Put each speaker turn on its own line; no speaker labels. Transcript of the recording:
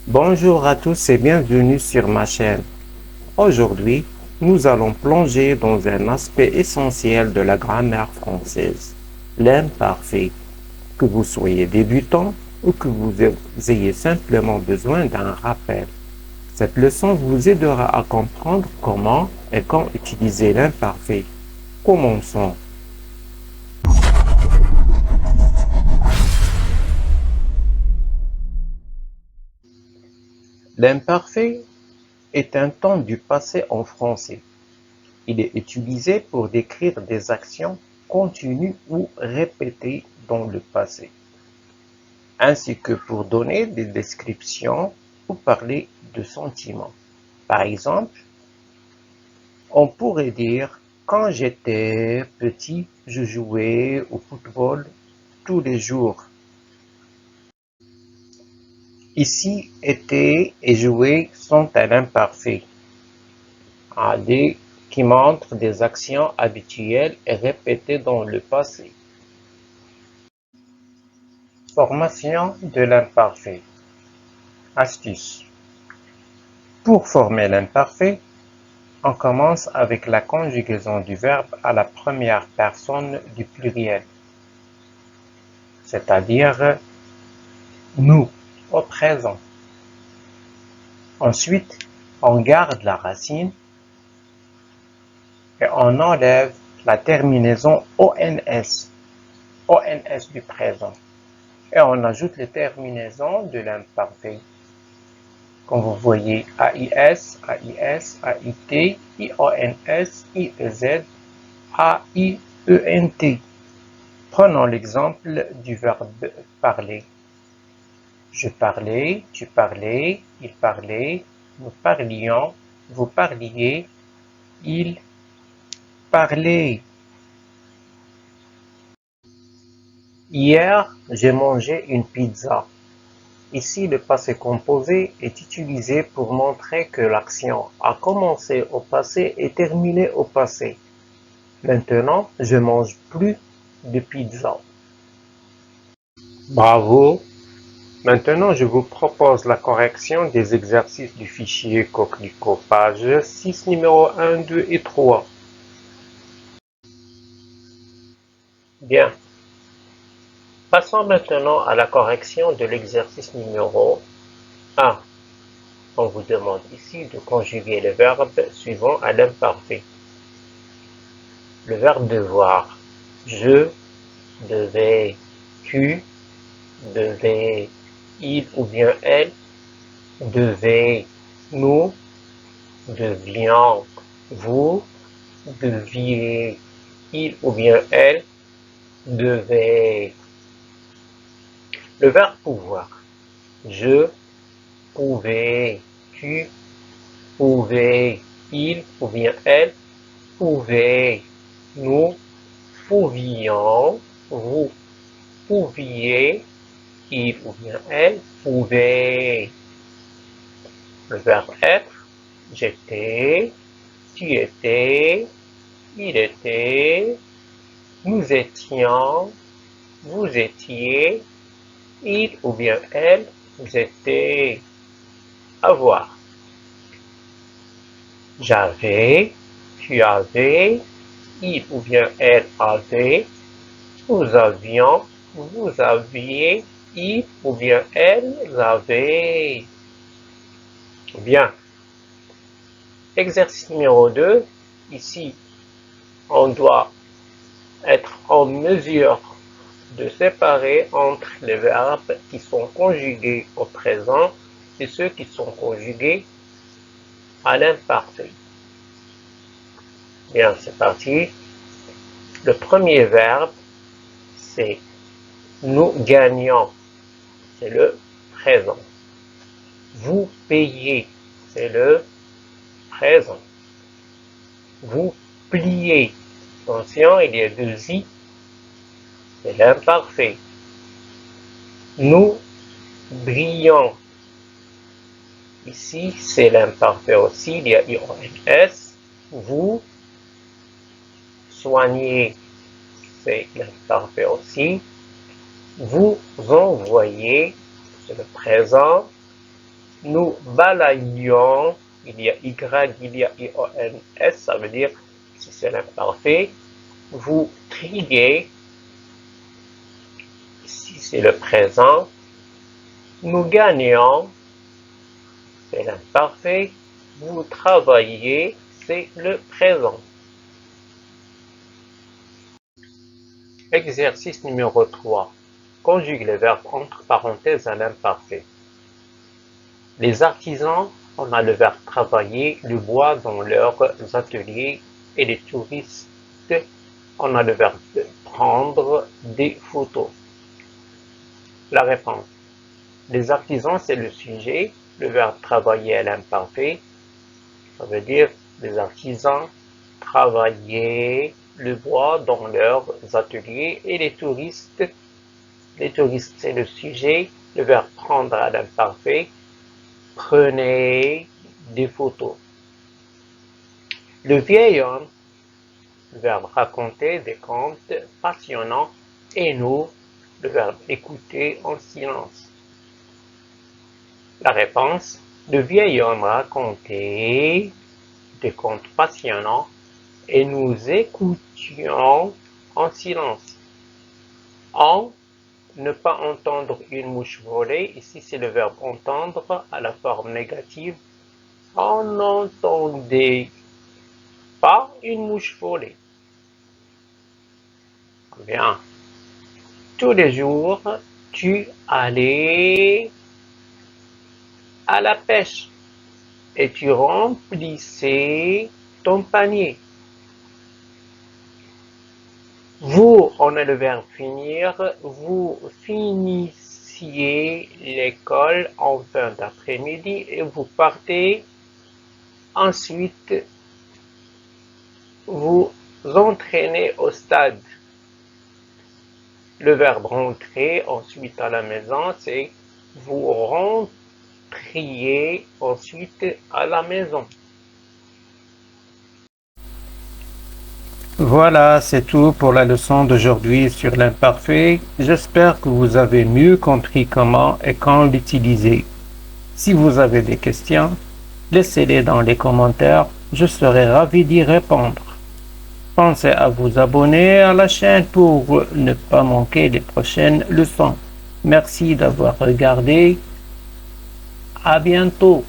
Bonjour à tous et bienvenue sur ma chaîne. Aujourd'hui, nous allons plonger dans un aspect essentiel de la grammaire française, l'imparfait. Que vous soyez débutant ou que vous ayez simplement besoin d'un rappel, cette leçon vous aidera à comprendre comment et quand utiliser l'imparfait. Commençons. L'imparfait est un temps du passé en français. Il est utilisé pour décrire des actions continues ou répétées dans le passé, ainsi que pour donner des descriptions ou parler de sentiments. Par exemple, on pourrait dire « Quand j'étais petit, je jouais au football tous les jours ». Ici, « était » et « jouer » sont à l'imparfait, qui montrent des actions habituelles et répétées dans le passé. Formation de l'imparfait. Astuce. Pour former l'imparfait, on commence avec la conjugaison du verbe à la première personne du pluriel, c'est-à-dire nous au présent. Ensuite, on garde la racine et on enlève la terminaison ONS, ONS du présent, et on ajoute les terminaisons de l'imparfait. Comme vous voyez, AIS, AIS, AIT, IONS, IEZ, AIENT. Prenons l'exemple du verbe parler. Je parlais, tu parlais, il parlait, nous parlions, vous parliez, il parlait. Hier, j'ai mangé une pizza. Ici, le passé composé est utilisé pour montrer que l'action a commencé au passé et terminé au passé. Maintenant, je mange plus de pizza. Bravo! Maintenant, je vous propose la correction des exercices du fichier Coquelicot, page 6, numéro 1, 2 et 3. Bien. Passons maintenant à la correction de l'exercice numéro 1. On vous demande ici de conjuguer le verbe suivant à l'imparfait. Le verbe devoir. Je, devais, tu, devais, il ou bien elle, devait, nous, devions, vous, deviez, il ou bien elle, devait. Le verbe pouvoir. Je pouvais, tu pouvais, il ou bien elle pouvait, nous pouvions, vous pouviez, il ou bien elle pouvait. Le verbe être. J'étais, tu étais, il était, nous étions, vous étiez, il ou bien elle, vous étiez. Avoir. J'avais, tu avais, il ou bien elle avait, nous avions, vous aviez, il ou bien elle avait. Bien. Exercice numéro 2. Ici, on doit être en mesure de séparer entre les verbes qui sont conjugués au présent et ceux qui sont conjugués à l'imparfait. Bien, c'est parti. Le premier verbe, c'est nous gagnons, c'est le présent. Vous payez, c'est le présent. Vous pliez, attention, il y a deux i, c'est l'imparfait. Nous brillons, ici c'est l'imparfait aussi, il y a IONS. Vous soignez, c'est l'imparfait aussi. Vous envoyez, c'est le présent. nous balayons, il y a Y, il y a IONS, ça veut dire si c'est l'imparfait. Vous triez, si c'est le présent. Nous gagnons, c'est l'imparfait. Vous travaillez, c'est le présent. Exercice numéro 3. Conjugue les verbes entre parenthèses à l'imparfait. Les artisans, on a le verbe travailler, le bois dans leurs ateliers, et les touristes, on a le verbe prendre des photos. La réponse. Les artisans, c'est le sujet, le verbe travailler est l'imparfait. Ça veut dire les artisans travaillaient le bois dans leurs ateliers, et les touristes c'est le sujet, le verbe prendre à l'imparfait, prenez des photos. Le vieil homme, le verbe raconter des contes passionnants, et nous, le verbe écouter en silence. La réponse, le vieil homme racontait des contes passionnants et nous écoutions en silence. En ne pas entendre une mouche voler, ici c'est le verbe entendre à la forme négative. On n'entendait pas une mouche voler. Bien. Tous les jours, tu allais à la pêche et tu remplissais ton panier. Vous, on a le verbe finir, vous finissiez l'école en fin d'après-midi et vous partez. Ensuite, vous entraînez au stade. Le verbe rentrer ensuite à la maison, c'est vous rentriez ensuite à la maison. Voilà, c'est tout pour la leçon d'aujourd'hui sur l'imparfait. J'espère que vous avez mieux compris comment et quand l'utiliser. Si vous avez des questions, laissez-les dans les commentaires, je serai ravi d'y répondre. Pensez à vous abonner à la chaîne pour ne pas manquer les prochaines leçons. Merci d'avoir regardé. À bientôt.